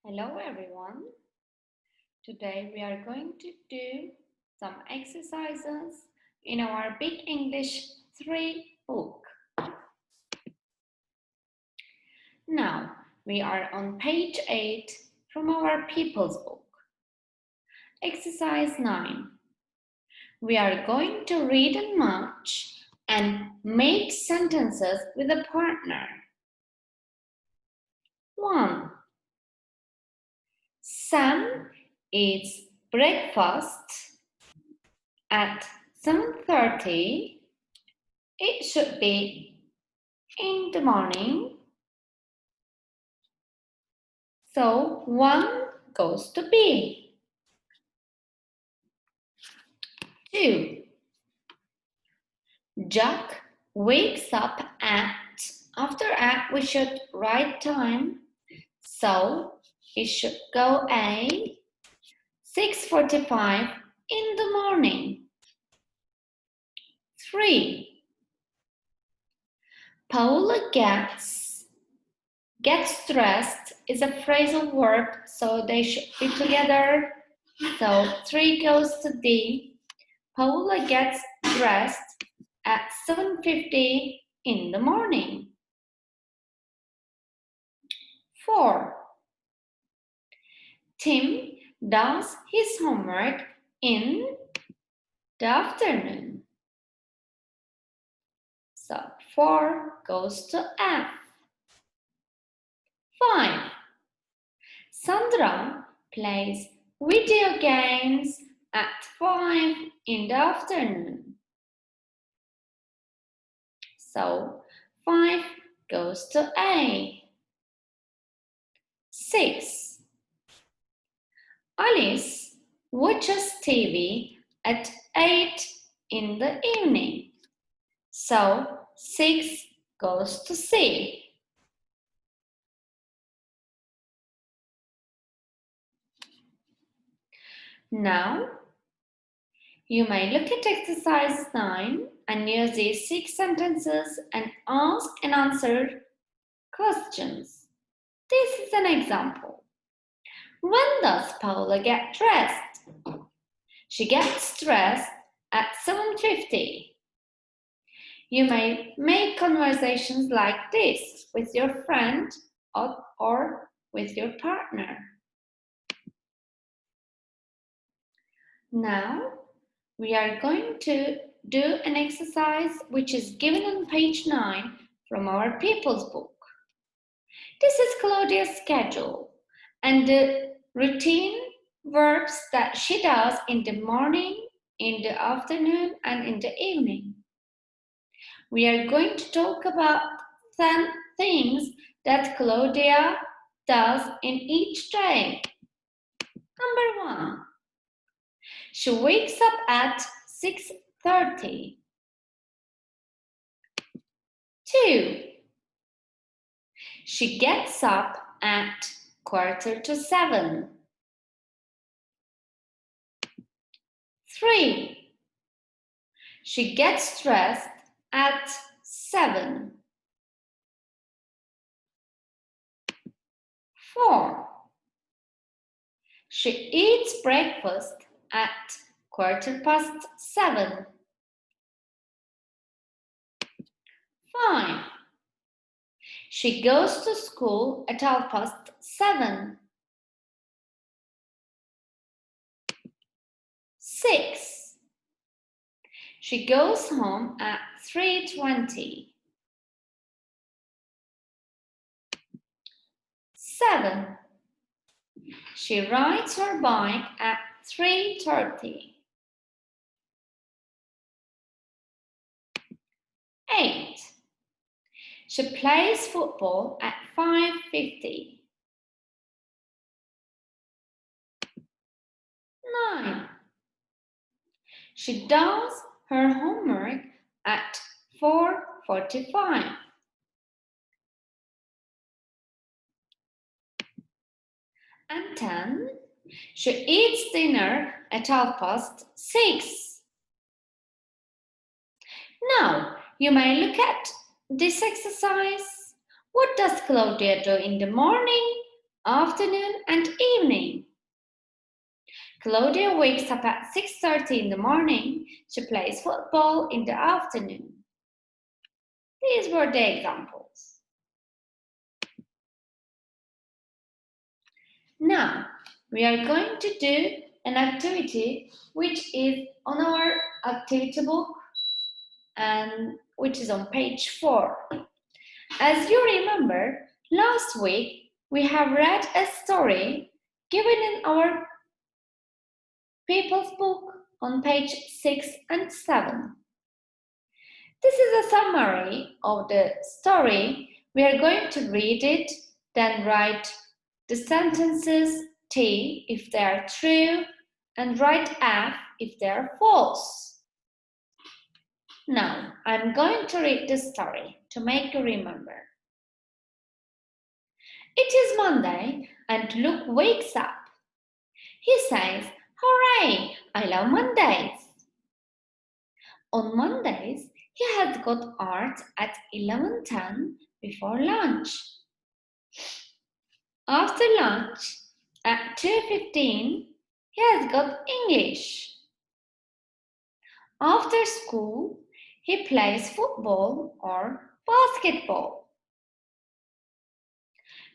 Hello everyone. Today we are going to do some exercises in our Big English 3 book. Now we are on page 8 from our People's book. Exercise 9. We are going to read and match and make sentences with a partner. 1. Sam eats breakfast at 7:30. It should be in the morning. So 1 goes to B. 2. Jack wakes up after we should write time. So it should go 6:45 in the morning. 3. Paula gets dressed is a phrasal verb, so they should be together. So 3 goes to D. Paula gets dressed at 7:50 in the morning. 4. Tim does his homework in the afternoon. So 4 goes to F. 5. Sandra plays video games at 5 in the afternoon. So 5 goes to A. 6. Alice watches TV at 8 in the evening. So 6 goes to C. Now, you may look at exercise 9 and use these 6 sentences and ask and answer questions. This is an example. When does Paula get dressed? She gets dressed at 7:50. You may make conversations like this with your friend or with your partner. Now, we are going to do an exercise which is given on page 9 from our People's book. This is Claudia's schedule and the routine verbs that she does in the morning, in the afternoon, and in the evening. We are going to talk about 10 things that Claudia does in each day. Number 1. She wakes up at 6:30. 2. She gets up at 6:45. 3. She gets dressed at 7. 4. She eats breakfast at 7:15. 5. She goes to school at 7:30. 6. She goes home at 3:20. 7. She rides her bike at 3:30. 8. She plays football at 5:50. 9. She does her homework at 4:45. And 10. She eats dinner at 6:30. Now, you may look at this exercise. What does Claudia do in the morning afternoon and evening. Claudia wakes up at 6:30 in the morning. She plays football in the afternoon. These were the examples. Now, we are going to do an activity which is on our activity book and which is on page 4. As you remember, last week we have read a story given in our People's Book on page 6 and 7. This is a summary of the story. We are going to read it, then write the sentences T if they are true and write F if they are false. Now, I'm going to read the story to make you remember. It is Monday and Luke wakes up. He says, "Hooray! I love Mondays." On Mondays, he has got art at 11:10 before lunch. After lunch, at 2:15, he has got English. After school, he plays football or basketball.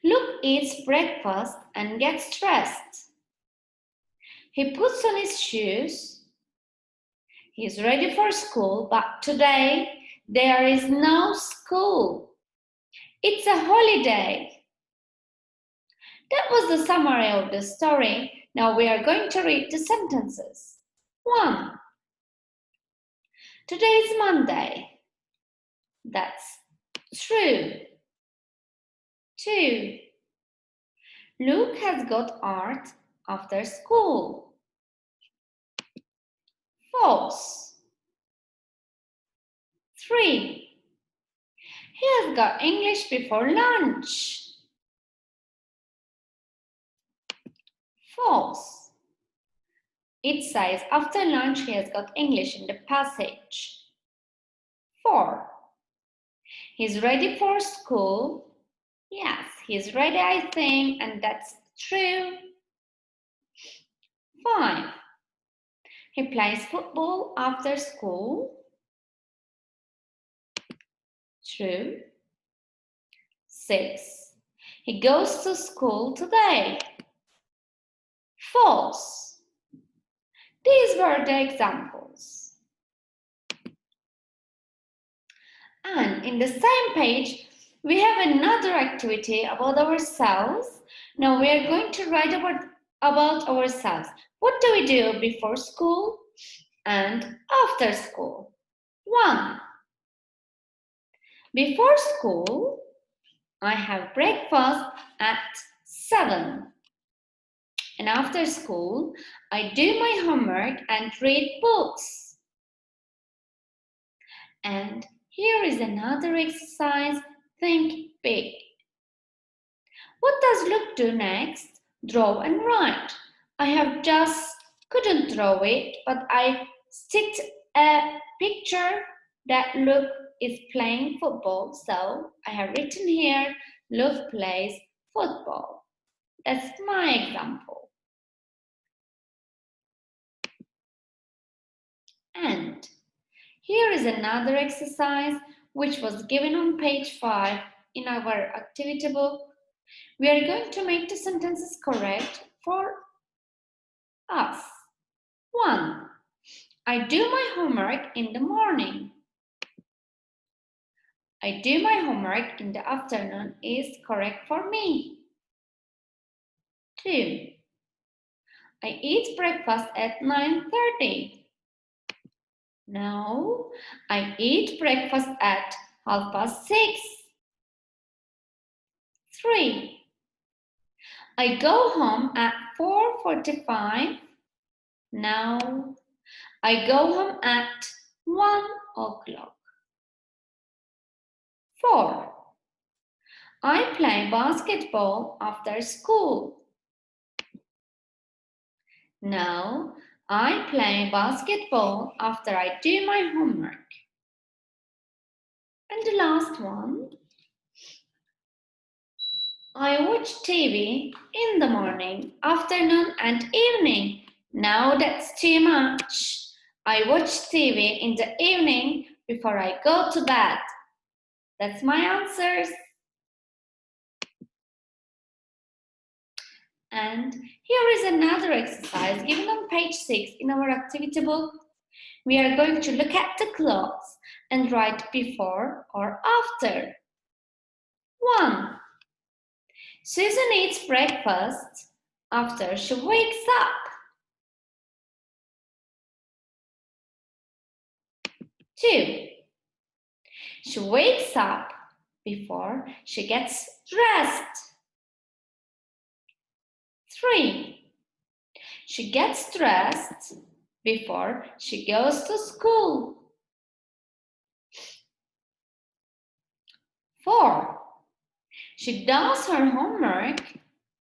Luke eats breakfast and gets dressed. He puts on his shoes. He's ready for school, but today there is no school. It's a holiday. That was the summary of the story. Now we are going to read the sentences. 1. Today is Monday. That's true. 2. Luke has got art after school. False. 3. He has got English before lunch. False. It says after lunch he has got English in the passage. 4. He's ready for school. Yes, he's ready, I think, and that's true. 5. He plays football after school. True. 6. He goes to school today. False. These were the examples. And in the same page, we have another activity about ourselves. Now we are going to write about ourselves. What do we do before school and after school? 1. Before school, I have breakfast at 7. And after school, I do my homework and read books. And here is another exercise. Think big. What does Luke do next? Draw and write. I have just couldn't draw it, but I sticked a picture that Luke is playing football. So I have written here, Luke plays football. That's my example. And here is another exercise which was given on page 5 in our activity book. We are going to make the sentences correct for us. 1. I do my homework in the morning. I do my homework in the afternoon is correct for me. 2. I eat breakfast at 9:30. No, I eat breakfast at 6:30. 3. I go home at 4:45. No, I go home at 1 o'clock. 4. I play basketball after school. No, I play basketball after I do my homework. And the last one. I watch TV in the morning, afternoon, and evening. No, that's too much. I watch TV in the evening before I go to bed. That's my answers. And here is another exercise given on page 6 in our activity book. We are going to look at the clothes and write before or after. 1. Susan eats breakfast after she wakes up. 2. She wakes up before she gets dressed. 3. She gets dressed before she goes to school. 4. She does her homework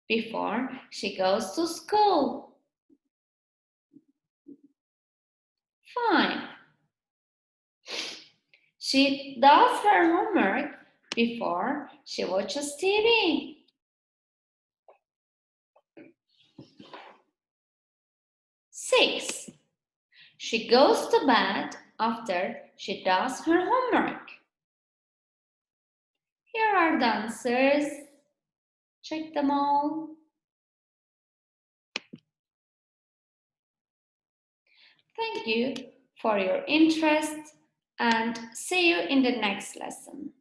before she goes to school. 5. She does her homework before she watches TV. 6. She goes to bed after she does her homework. Here are the answers. Check them all. Thank you for your interest and see you in the next lesson.